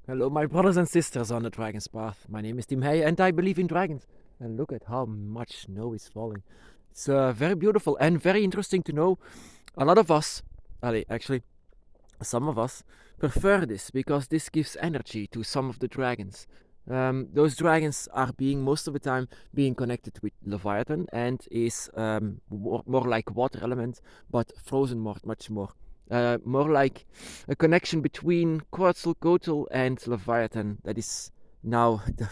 Hello, my brothers and sisters on the Dragon's Path. My name is Tim Hey, and I believe in dragons. And look at how much snow is falling. It's very beautiful and very interesting to know. A lot of us, actually, some of us, prefer this because this gives energy to some of the dragons. Those dragons are being most of the time being connected with Leviathan and is more like water element, but frozen much more. More like a connection between Quetzalcoatl and Leviathan that is now the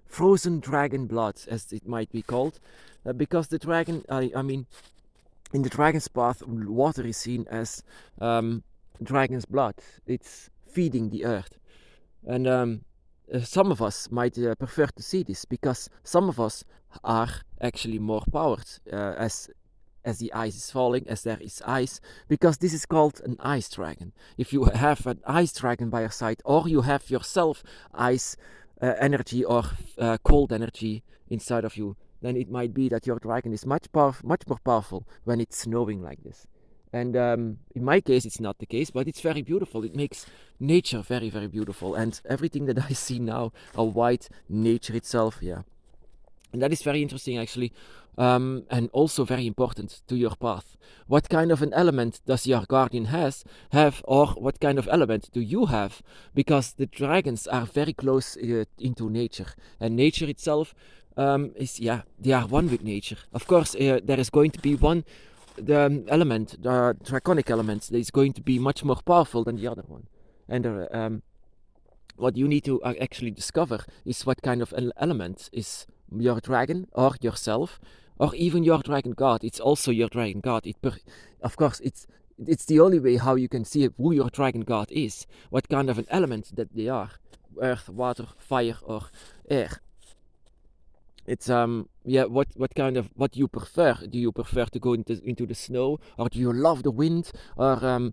frozen dragon blood, as it might be called, because the dragon, I mean, in the dragon's path, water is seen as dragon's blood. It's feeding the earth, and some of us might prefer to see this because some of us are actually more powered as the ice is falling, as there is ice, because this is called an ice dragon. If you have an ice dragon by your side, or you have yourself ice energy or cold energy inside of you, then it might be that your dragon is much more powerful when it's snowing like this. And in my case, it's not the case, but it's very beautiful. It makes nature very, very beautiful. And everything that I see now, a white nature itself, yeah. And that is very interesting, actually, and also very important to your path. What kind of an element does your guardian have, or what kind of element do you have? Because the dragons are very close into nature, and nature itself they are one with nature. Of course, there is going to be one the element, the draconic element, that is going to be much more powerful than the other one. And what you need to actually discover is what kind of element is your dragon or yourself or even your dragon god. It's also your dragon god. Of course, it's the only way how you can see who your dragon god is, what kind of an element that they are: earth, water, fire, or air. It's what you prefer. Do you prefer to go into the snow, or do you love the wind, or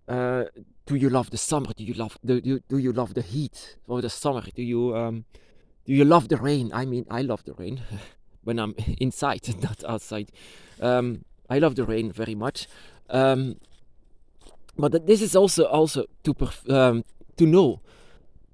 do you love the summer? Do you love the heat or the summer? Do you love the rain? I mean, I love the rain when I'm inside, not outside. I love the rain very much. But this is also to know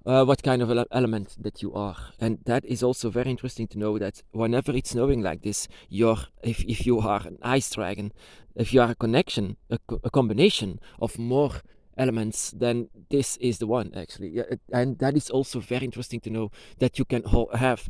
what kind of element that you are. And that is also very interesting to know that whenever it's snowing like this, if you are an ice dragon, if you are a combination of more elements, then this is the one, actually. Yeah, and that is also very interesting to know that you can have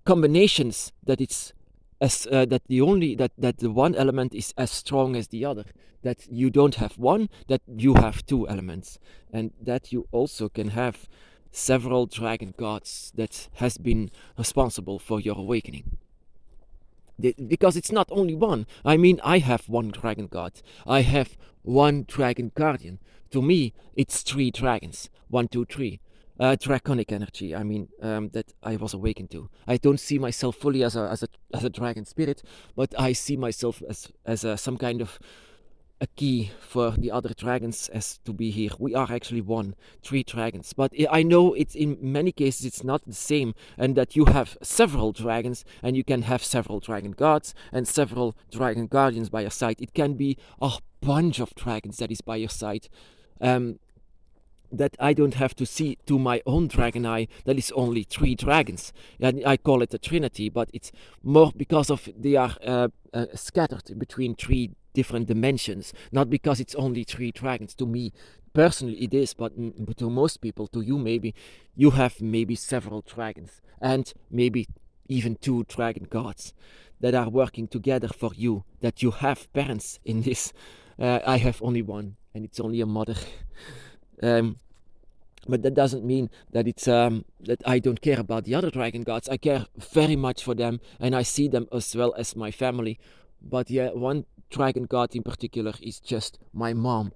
combinations that it's as that the one element is as strong as the other, that you don't have one, that you have two elements, and that you also can have several dragon gods that has been responsible for your awakening. Because it's not only one. I mean, I have one dragon god. I have one dragon guardian. To me, it's three dragons. 1, 2, 3. Draconic energy. I mean, that I was awakened to. I don't see myself fully as a dragon spirit, but I see myself as some kind of a key for the other dragons as to be here. We are actually three dragons. But I know it's in many cases it's not the same, and that you have several dragons and you can have several dragon gods and several dragon guardians by your side. It can be a bunch of dragons that is by your side. That I don't have to see to my own dragon eye that is only three dragons. And I call it a trinity, but it's more because of they are scattered between three different dimensions, not because it's only three dragons. To me personally it is, but to most people, to you maybe, you have maybe several dragons and maybe even two dragon gods that are working together for you, that you have parents in this. I have only one, and it's only a mother. But that doesn't mean that it's that I don't care about the other dragon gods. I care very much for them, and I see them as well as my family. But yeah, one dragon god in particular is just my mom.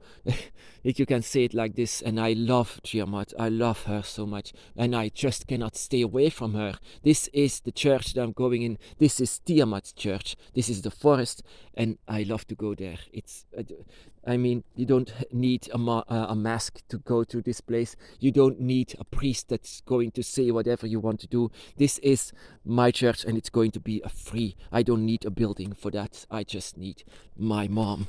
If you can say it like this. And I love Tiamat. I love her so much, and I just cannot stay away from her. This is the church that I'm going in. This is Tiamat's church. This is the forest, and I love to go there. I mean, you don't need a mask to go to this place. You don't need a priest that's going to say whatever you want to do. This is my church, and it's going to be free. I don't need a building for that. I just need my mom.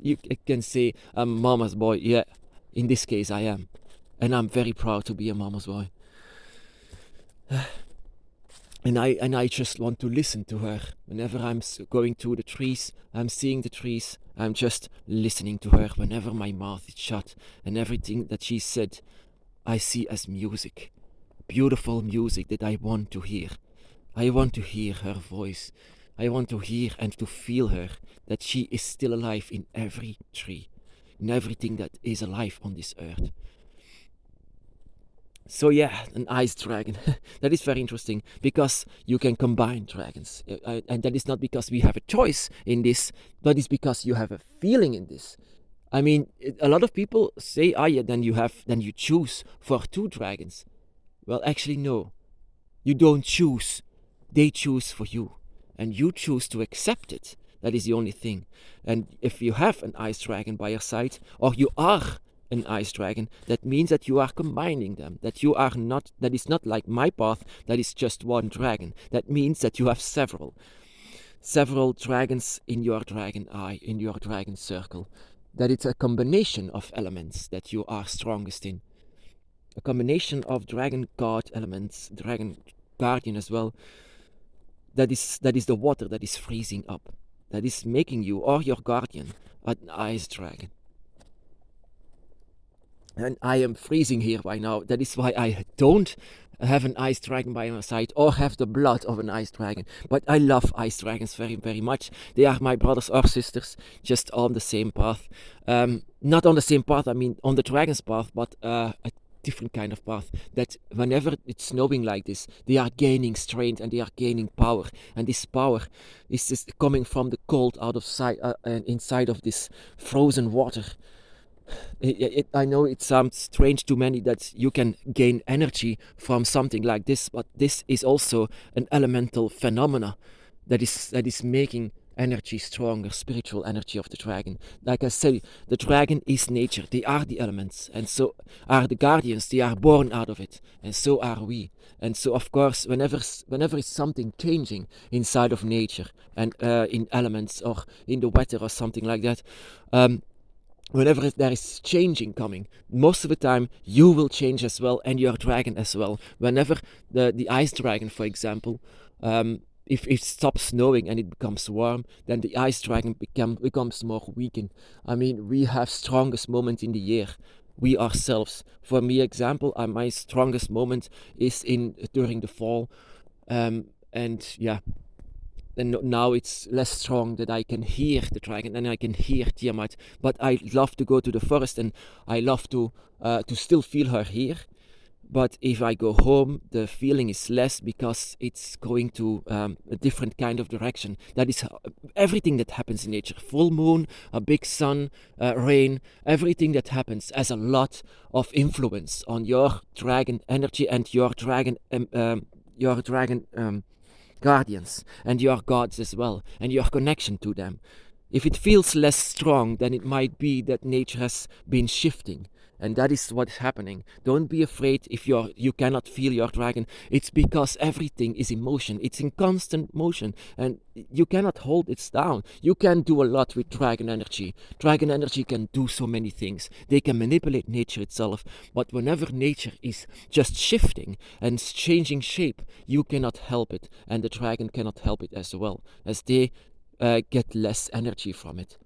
You can say I'm mama's boy. Yeah, In this case, I am. And I'm very proud to be a mama's boy. And I just want to listen to her. Whenever I'm going through the trees, I'm seeing the trees, I'm just listening to her. Whenever my mouth is shut and everything that she said, I see as music. Beautiful music that I want to hear. I want to hear her voice. I want to hear and to feel her, that she is still alive in every tree, in everything that is alive on this earth. So yeah, an ice dragon. That is very interesting, because you can combine dragons. And that is not because we have a choice in this, but it's because you have a feeling in this. I mean, a lot of people say, yeah, then you choose for 2 dragons. Well, actually, no. You don't choose. They choose for you. And you choose to accept it. That is the only thing. And if you have an ice dragon by your side, or you are an ice dragon, that means that you are combining them. That is not like my path, that is just one dragon. That means that you have several dragons in your dragon eye, in your dragon circle. That it's a combination of elements that you are strongest in. A combination of dragon god elements, dragon guardian as well. That is the water that is freezing up. That is making you, or your guardian, an ice dragon. And I am freezing here by now. That is why I don't have an ice dragon by my side, or have the blood of an ice dragon. But I love ice dragons very, very much. They are my brothers or sisters, just on the same path. Not on the same path, I mean on the dragon's path, but a different kind of path. That whenever it's snowing like this, they are gaining strength and they are gaining power. And this power is just coming from the cold out of sight and inside of this frozen water. I know it sounds strange to many that you can gain energy from something like this, but this is also an elemental phenomena that is making energy stronger, spiritual energy of the dragon. Like I said, the dragon is nature. They are the elements, and so are the guardians. They are born out of it, and so are we. And so, of course, whenever is something changing inside of nature and in elements or in the weather or something like that, whenever there is changing coming, most of the time you will change as well, and your dragon as well. Whenever the ice dragon, for example, if it stops snowing and it becomes warm, then the ice dragon becomes more weakened. I mean, we have strongest moments in the year. We ourselves. For me, example, my strongest moment is during the fall, and yeah. And now it's less strong that I can hear the dragon and I can hear Tiamat. But I love to go to the forest and I love to still feel her here. But if I go home, the feeling is less because it's going to a different kind of direction. That is everything that happens in nature. Full moon, a big sun, rain, everything that happens has a lot of influence on your dragon energy and your dragon guardians and your gods as well, and your connection to them. If it feels less strong, then it might be that nature has been shifting, and that is what's happening. Don't be afraid if you cannot feel your dragon. It's because everything is in motion. It's in constant motion, and you cannot hold it down. You can do a lot with dragon energy. Dragon energy can do so many things. They can manipulate nature itself, but whenever nature is just shifting and changing shape, you cannot help it, and the dragon cannot help it as well, as they get less energy from it.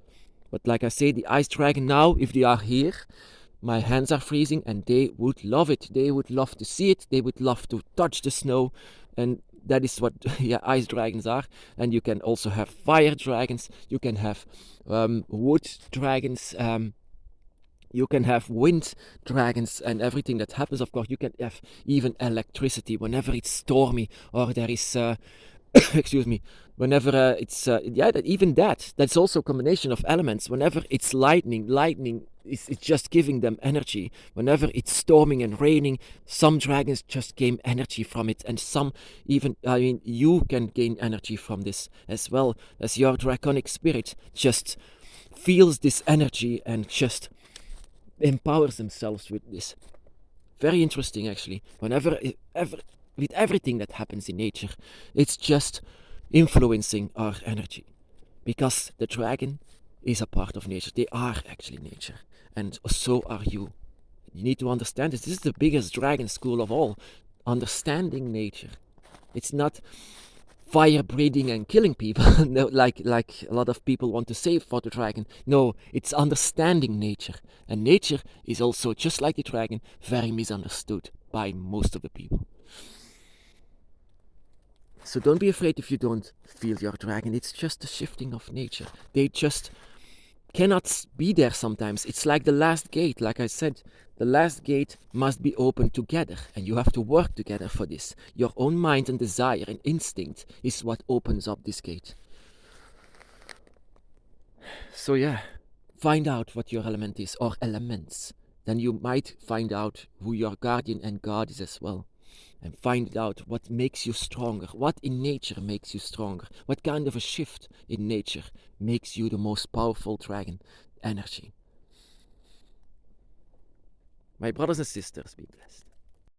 But like I say, the ice dragon now, if they are here, my hands are freezing and they would love it. They would love to see it. They would love to touch the snow. And that is what ice dragons are. And you can also have fire dragons. You can have wood dragons. You can have wind dragons and everything that happens. Of course, you can have even electricity whenever it's stormy or there is... excuse me, whenever it's even that's also a combination of elements. Whenever it's lightning is just giving them energy. Whenever it's storming and raining, some dragons just gain energy from it, and some even, I mean, you can gain energy from this as well, as your draconic spirit just feels this energy and just empowers themselves with this. Very interesting, actually. With everything that happens in nature, it's just influencing our energy, because the dragon is a part of nature. They are actually nature, and so are you. You need to understand this. This is the biggest dragon school of all. Understanding nature. It's not fire breathing and killing people no, like a lot of people want to say for the dragon. No, it's understanding nature. And nature is also, just like the dragon, very misunderstood by most of the people. So don't be afraid if you don't feel your dragon. It's just a shifting of nature. They just cannot be there sometimes. It's like the last gate. Like I said, the last gate must be opened together, and you have to work together for this. Your own mind and desire and instinct is what opens up this gate. So yeah, find out what your element is, or elements. Then you might find out who your guardian and god is as well. And find out what makes you stronger, what in nature makes you stronger, what kind of a shift in nature makes you the most powerful dragon energy. My brothers and sisters, be blessed.